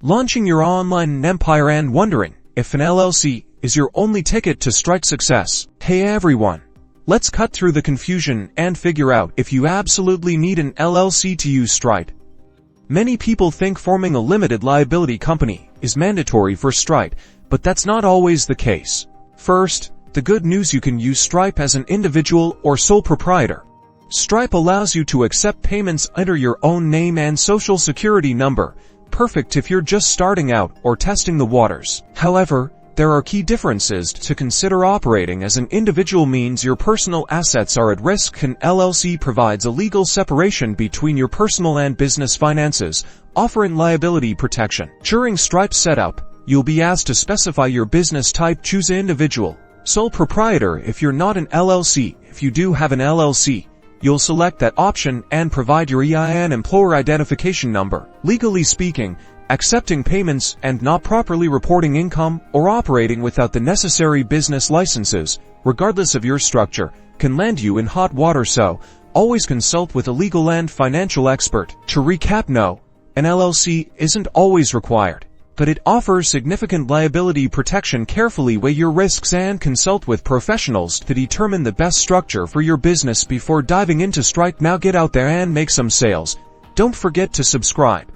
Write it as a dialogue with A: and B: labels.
A: Launching your online empire and wondering if an LLC is your only ticket to Stripe success. Hey everyone! Let's cut through the confusion and figure out if you absolutely need an LLC to use Stripe. Many people think forming a limited liability company is mandatory for Stripe, but that's not always the case. First, the good news: you can use Stripe as an individual or sole proprietor. Stripe allows you to accept payments under your own name and social security number, perfect if you're just starting out or testing the waters. However, there are key differences to consider. Operating as an individual means your personal assets are at risk. An LLC provides a legal separation between your personal and business finances, offering liability protection. During Stripe setup, you'll be asked to specify your business type. Choose individual, sole proprietor if you're not an LLC. If you do have an LLC, you'll select that option and provide your EIN, employer identification number. Legally speaking, accepting payments and not properly reporting income or operating without the necessary business licenses, regardless of your structure, can land you in hot water, so always consult with a legal and financial expert. To recap, no, an LLC isn't always required, but it offers significant liability protection. Carefully weigh your risks and consult with professionals to determine the best structure for your business before diving into Stripe. Now get out there and make some sales. Don't forget to subscribe.